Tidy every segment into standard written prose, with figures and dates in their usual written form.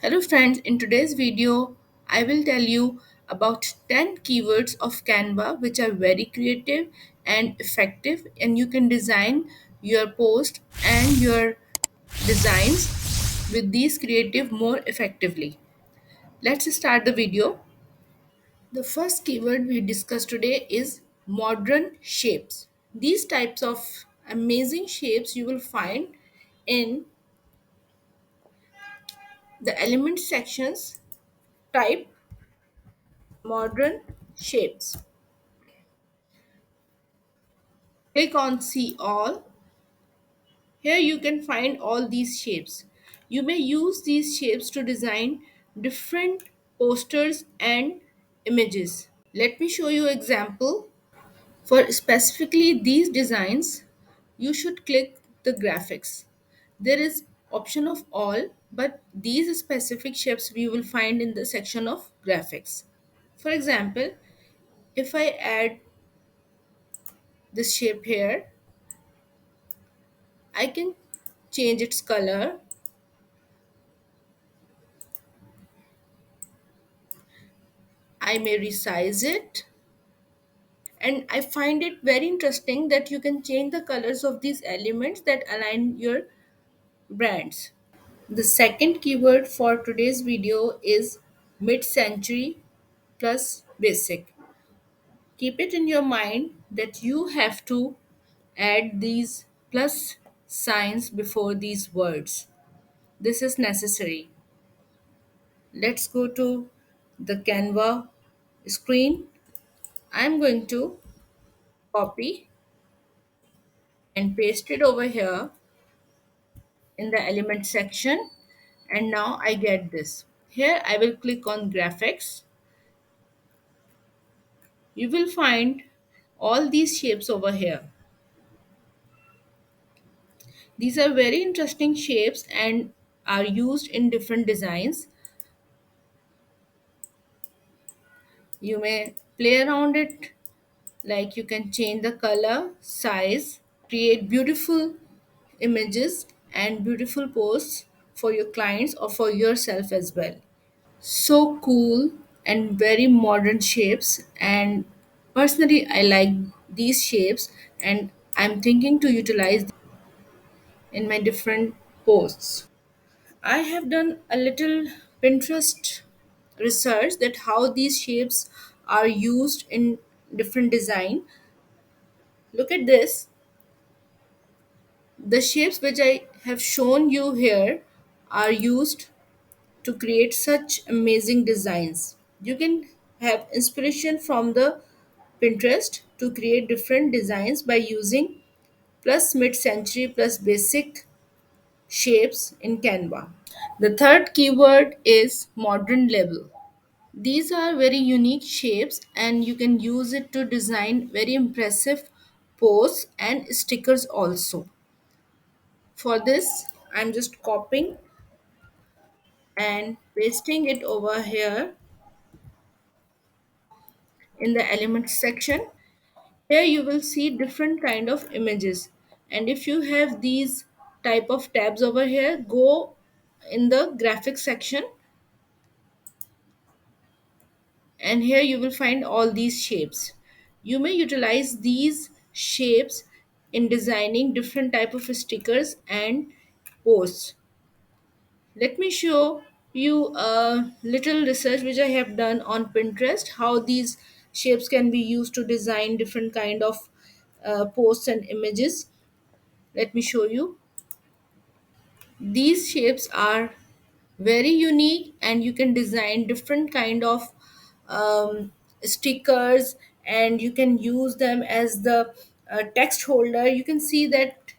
Hello friends, in today's video, I will tell you about 10 keywords of Canva which are very creative and effective, and you can design your post and your designs with these creative more effectively. Let's start the video. The first keyword we discuss today is modern shapes. These types of amazing shapes you will find in the element sections. Type modern shapes. Click on see all. Here you can find all these shapes. You may use these shapes to design different posters and images. Let me show you example. For specifically these designs, you should click the graphics. There is option of all, but these specific shapes we will find in the section of graphics. For example, if I add this shape here, I can change its color. I may resize it, and I find it very interesting that you can change the colors of these elements that align your brands. The second keyword for today's video is mid-century plus basic. Keep it in your mind that you have to add these plus signs before these words. This is necessary. Let's go to the Canva screen. I'm going to copy and paste it over here in the element section, and now I get this. Here I will click on graphics. You will find all these shapes over here. These are very interesting shapes and are used in different designs. You may play around it, like you can change the color, size, create beautiful images and beautiful posts for your clients or for yourself as well. So cool and very modern shapes, and personally I like these shapes, and I'm thinking to utilize in my different posts. I have done a little Pinterest research that how these shapes are used in different design. Look at this. The shapes which I have shown you here are used to create such amazing designs. You can have inspiration from the Pinterest to create different designs by using plus mid-century plus basic shapes in Canva. The third keyword is modern label. These are very unique shapes and you can use it to design very impressive posts and stickers also. For this, I'm just copying and pasting it over here in the elements section. Here you will see different kind of images, and if you have these type of tabs over here, go in the graphics section, and here you will find all these shapes. You may utilize these shapes in designing different type of stickers and posts. Let me show you a little research which I have done on Pinterest, how these shapes can be used to design different kind of posts and images. Let me show you. These shapes are very unique and you can design different kind of stickers, and you can use them as the text holder. You can see that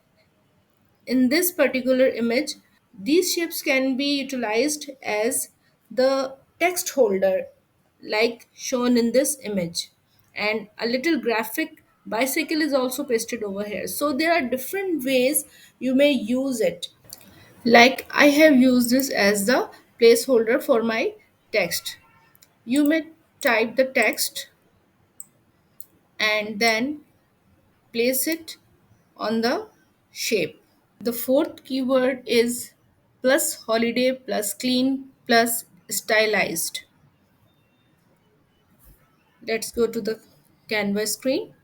in this particular image, these shapes can be utilized as the text holder, like shown in this image. And a little graphic bicycle is also pasted over here. So there are different ways you may use it. Like I have used this as the placeholder for my text. You may type the text and then place it on the shape. The fourth keyword is plus holiday plus clean plus stylized. Let's go to the canvas screen.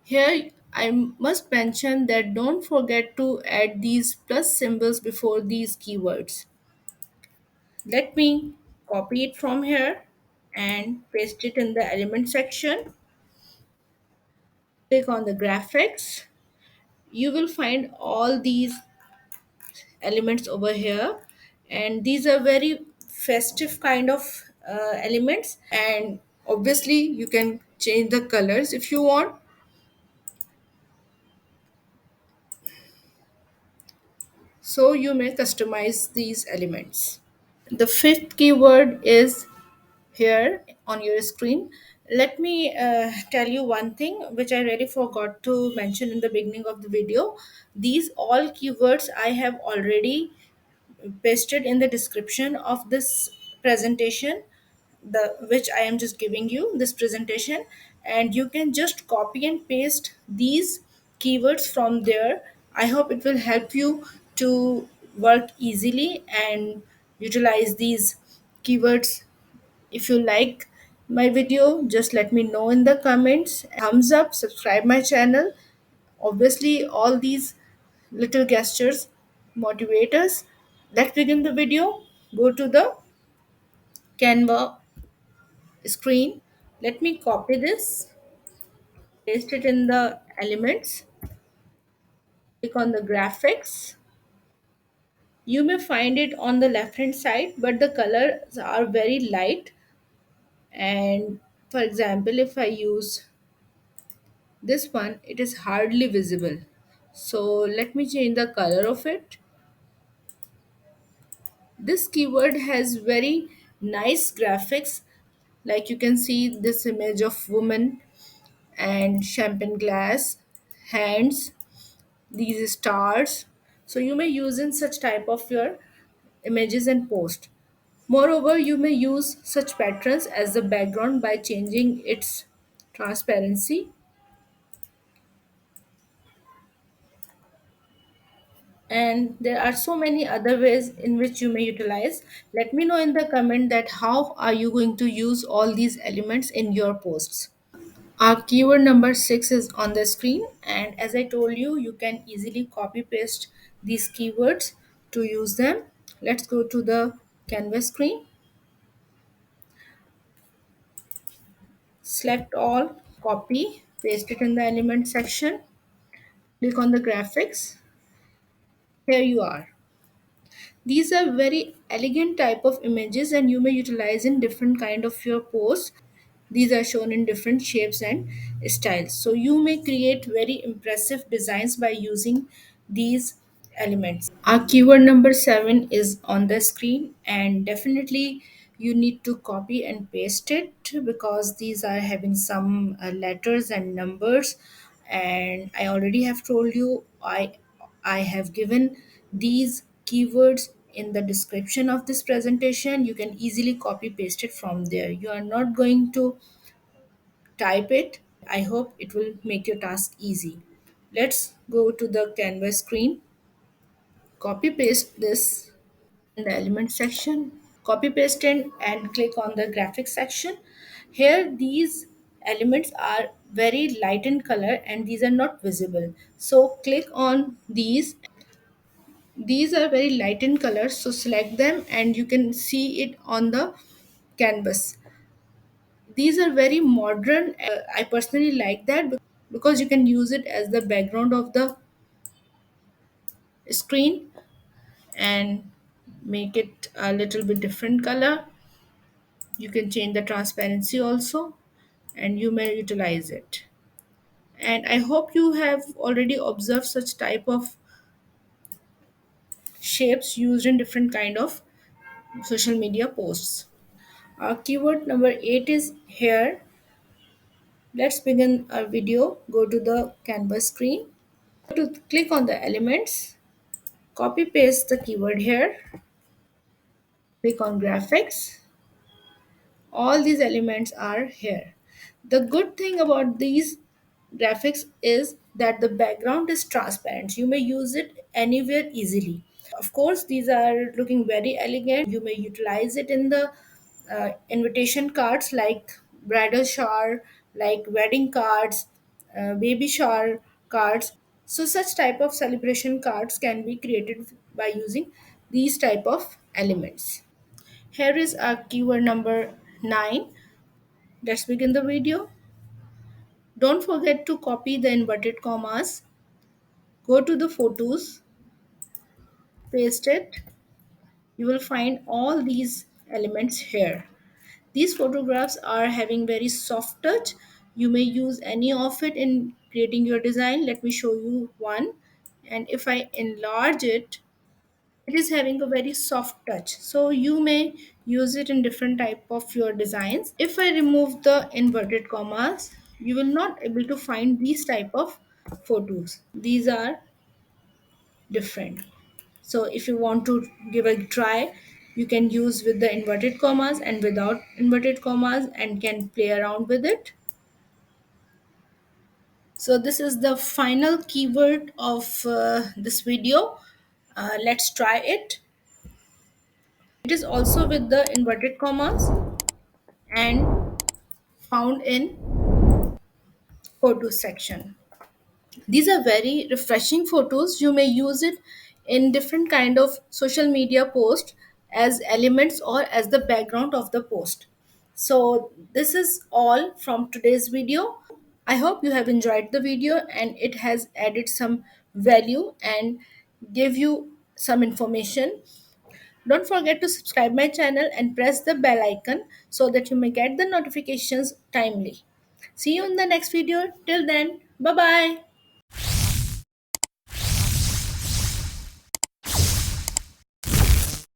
Here I must mention that don't forget to add these plus symbols before these keywords. Let me copy it from here and paste it in the element section. Click on the graphics. You will find all these elements over here, and these are very festive kind of elements, and obviously you can change the colors if you want. So you may customize these elements. The fifth keyword is here on your screen. Let me tell you one thing which I really forgot to mention in the beginning of the video. These all keywords I have already pasted in the description of this presentation, the which I am just giving you this presentation, and you can just copy and paste these keywords from there. I hope it will help you to work easily and utilize these keywords. If you like my video, just let me know in the comments. Thumbs up, subscribe my channel. Obviously, all these little gestures motivate us. Let's begin the video. Go to the Canva screen. Let me copy this, paste it in the elements, click on the graphics. You may find it on the left hand side, but the colors are very light. And for example, if I use this one, it is hardly visible. So let me change the color of it. This keyword has very nice graphics, like you can see this image of woman and champagne glass, hands, these stars. So you may use in such type of your images and post. Moreover, you may use such patterns as the background by changing its transparency. And there are so many other ways in which you may utilize. Let me know in the comment that how are you going to use all these elements in your posts. Our keyword number 6 is on the screen, and as I told you, you can easily copy paste these keywords to use them. Let's go to the canvas screen, select all, copy, paste it in the element section, click on the graphics. Here you are. These are very elegant type of images and you may utilize in different kind of your posts. These are shown in different shapes and styles. So you may create very impressive designs by using these elements. Our keyword number 7 is on the screen, and definitely you need to copy and paste it because these are having some letters and numbers, and I already have told you I have given these keywords in the description of this presentation. You can easily copy paste it from there. You are not going to type it. I hope it will make your task easy. Let's go to the canvas screen, copy paste this in the element section, copy paste it and click on the graphics section. Here these elements are very light in color and these are not visible. So click on these are very light in color, so select them and you can see it on the canvas. These are very modern. I personally like that because you can use it as the background of the screen and make it a little bit different color. You can change the transparency also and you may utilize it. And I hope you have already observed such type of shapes used in different kind of social media posts. Our keyword number 8 is here. Let's begin our video. Go to the canvas screen. To click on the elements, copy paste the keyword here, click on graphics. All these elements are here. The good thing about these graphics is that the background is transparent. You may use it anywhere easily. Of course, these are looking very elegant. You may utilize it in the invitation cards like bridal shower, like wedding cards, baby shower cards. So such type of celebration cards can be created by using these type of elements. Here is our keyword number 9. Let's begin the video. Don't forget to copy the inverted commas. Go to the photos, paste it. You will find all these elements here. These photographs are having very soft touch. You may use any of it in creating your design. Let me show you one. And if I enlarge it, it is having a very soft touch. So you may use it in different type of your designs. If I remove the inverted commas, you will not able to find these type of photos. These are different. So if you want to give a try, you can use with the inverted commas and without inverted commas and can play around with it. So this is the final keyword of this video. Let's try it. It is also with the inverted commas and found in photos section. These are very refreshing photos. You may use it in different kind of social media post as elements or as the background of the post. So this is all from today's video. I hope you have enjoyed the video and it has added some value and give you some information. Don't forget to subscribe my channel and press the bell icon so that you may get the notifications timely. See you in the next video. Till then, bye bye.